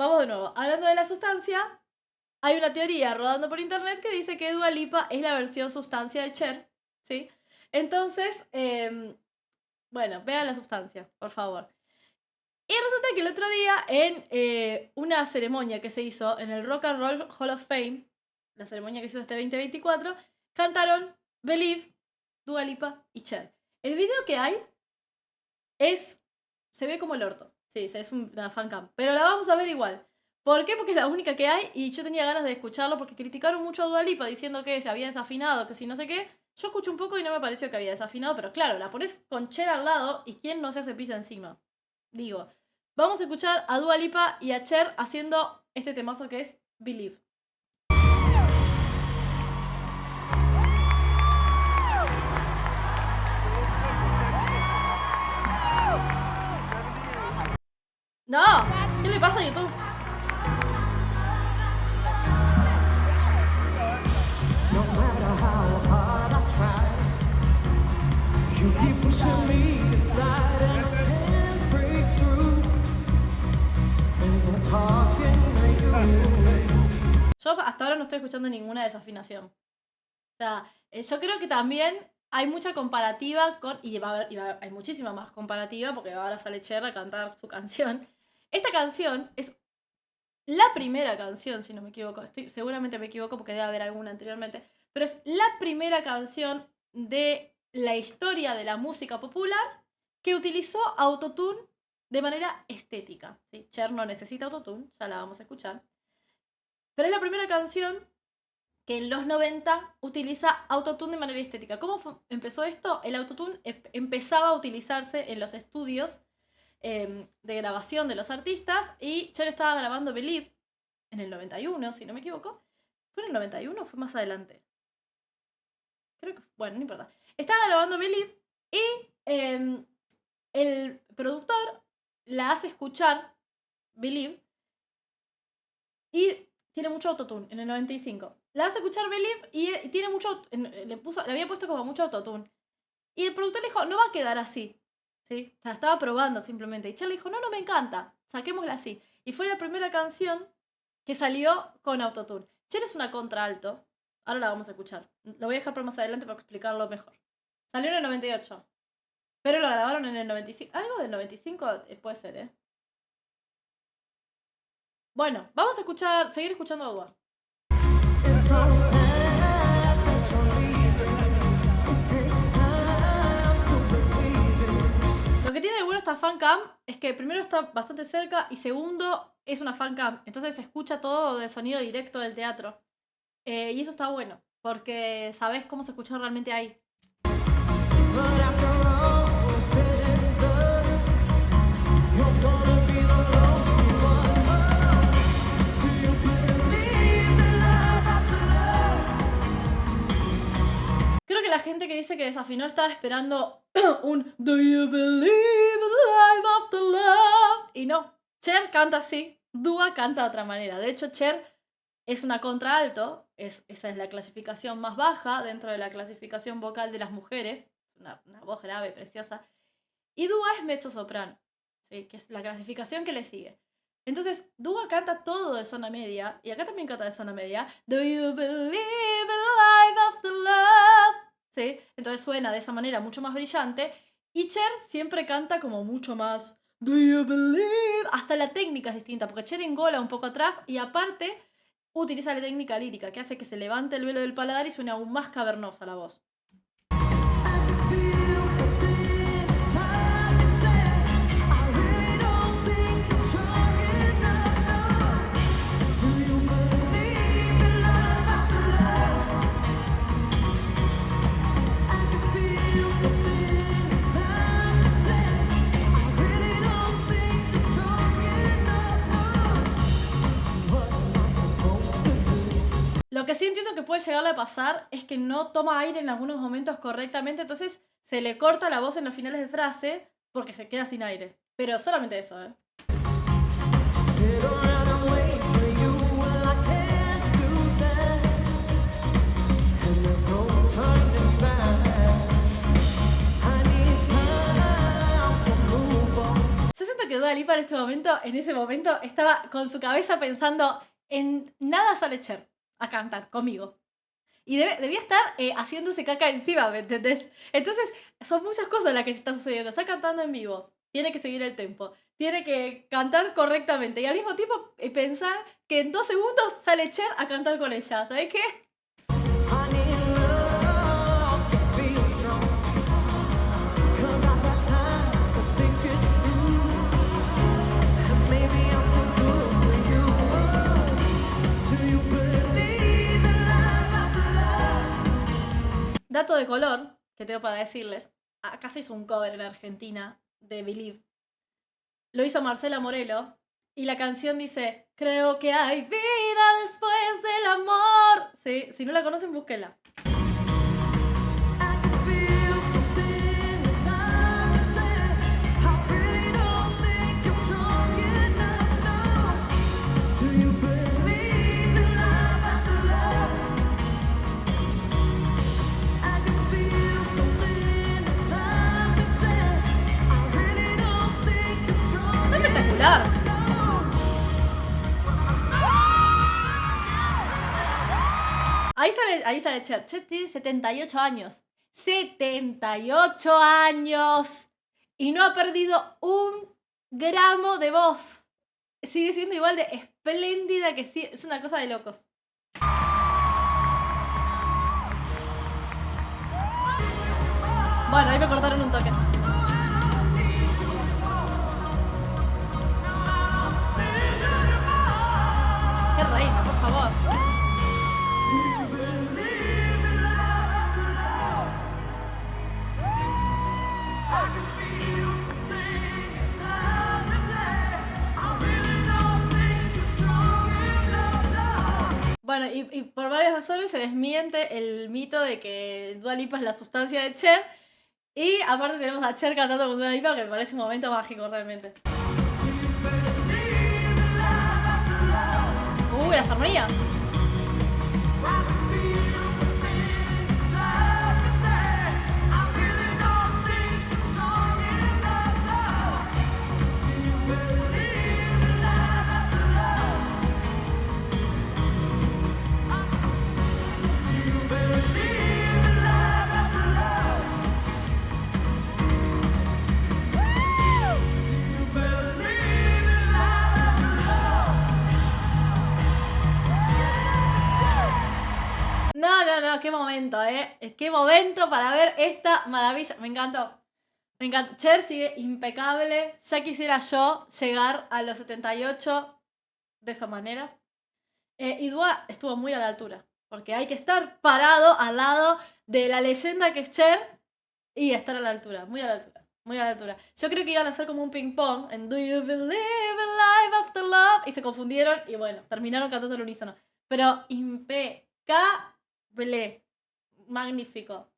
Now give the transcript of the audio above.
vamos de nuevo. Hablando de la sustancia, hay una teoría rodando por internet que dice que Dua Lipa es la versión sustancia de Cher, ¿sí? Entonces, bueno, vean la sustancia, por favor. Y resulta que el otro día, en una ceremonia que se hizo en el Rock and Roll Hall of Fame, la ceremonia que se hizo este 2024, cantaron Believe, Dua Lipa y Cher. El video que hay se ve como el orto. Sí, es una fancam. Pero la vamos a ver igual. ¿Por qué? Porque es la única que hay y yo tenía ganas de escucharlo porque criticaron mucho a Dua Lipa diciendo que se había desafinado, que si no sé qué. Yo escuché un poco y no me pareció que había desafinado, pero claro, la pones con Cher al lado y ¿quién no se hace pis encima? Digo, vamos a escuchar a Dua Lipa y a Cher haciendo este temazo que es Believe. ¡No! ¿Qué le pasa a YouTube? Yo hasta ahora no estoy escuchando ninguna desafinación. O sea, yo creo que también hay mucha comparativa con... Y hay muchísima más comparativa porque ahora sale Cher a cantar su canción. Esta canción es la primera canción, si no me equivoco. Seguramente me equivoco porque debe haber alguna anteriormente. Pero es la primera canción de la historia de la música popular que utilizó autotune de manera estética. ¿Sí? Cher no necesita autotune, ya la vamos a escuchar. Pero es la primera canción que en los 90 utiliza autotune de manera estética. ¿Cómo empezó esto? El autotune empezaba a utilizarse en los estudios de grabación de los artistas y Cher estaba grabando Believe en el 91, si no me equivoco. ¿Fue en el 91 o fue más adelante? Creo que... Bueno, no importa. Estaba grabando Believe y el productor la hace escuchar Believe y tiene mucho autotune en el 95. La hace escuchar Believe y tiene mucho... Le había puesto como mucho autotune. Y el productor le dijo, no va a quedar así. ¿Sí? O sea, estaba probando simplemente. Y Cher le dijo, no me encanta. Saquémosla así. Y fue la primera canción que salió con autotune. Cher es una contralto. Ahora la vamos a escuchar. Lo voy a dejar para más adelante para explicarlo mejor. Salió en el 98. Pero lo grabaron en el 95. Algo del 95 puede ser, ¿eh? Bueno, vamos a seguir escuchando a Dua. Lo que tiene de bueno esta fancam es que primero está bastante cerca y segundo es una fancam. Entonces se escucha todo de sonido directo del teatro. Y eso está bueno, porque sabes cómo se escucha realmente ahí. Creo que la gente que dice que desafinó estaba esperando un Do you believe in life after love? Y no, Cher canta así, Dua canta de otra manera. De hecho, Cher es una contralto, esa es la clasificación más baja dentro de la clasificación vocal de las mujeres, una voz grave, preciosa. Y Dua es mezzosoprano, ¿sí? Que es la clasificación que le sigue. Entonces, Dua canta todo de zona media, y acá también canta de zona media. Do you believe in life after love? ¿Sí? Entonces suena de esa manera mucho más brillante. Y Cher siempre canta como mucho más Do you believe? Hasta la técnica es distinta, porque Cher engola un poco atrás y aparte utiliza la técnica lírica, que hace que se levante el velo del paladar y suene aún más cavernosa la voz. Lo que sí entiendo que puede llegarle a pasar es que no toma aire en algunos momentos correctamente, entonces se le corta la voz en los finales de frase porque se queda sin aire. Pero solamente eso, ¿eh? Yo siento que Dua Lipa en ese momento, estaba con su cabeza pensando en nada sale Cher a cantar conmigo. Y debía estar haciéndose caca encima, ¿me entendés? Entonces, son muchas cosas las que está sucediendo. Está cantando en vivo, tiene que seguir el tempo, tiene que cantar correctamente y al mismo tiempo pensar que en 2 segundos sale Cher a cantar con ella. ¿Sabés qué? Dato de color que tengo para decirles. Acá se hizo un cover en Argentina de Believe. Lo hizo Marcela Morelo. Y la canción dice, creo que hay vida después del amor. Sí, si no la conocen, búsquenla. Espectacular. Ahí sale Cher. Cher tiene 78 años. 78 años. Y no ha perdido un gramo de voz. Sigue siendo igual de espléndida que sí. Es una cosa de locos. Bueno, ahí me cortaron un toque. Qué reina, por favor. Bueno, y por varias razones se desmiente el mito de que Dua Lipa es la sustancia de Cher. Y aparte tenemos a Cher cantando con Dua Lipa, que me parece un momento mágico realmente. Las armonías. No, qué momento, qué momento para ver esta maravilla. Me encantó. Me encantó. Cher sigue impecable. Ya quisiera yo llegar a los 78 de esa manera. Y Dua estuvo muy a la altura. Porque hay que estar parado al lado de la leyenda que es Cher y estar a la altura. Muy a la altura. Muy a la altura. Yo creo que iban a hacer como un ping pong en Do You Believe in Life After Love y se confundieron y bueno, terminaron cantando al unísono. Pero impecable. Magnífico.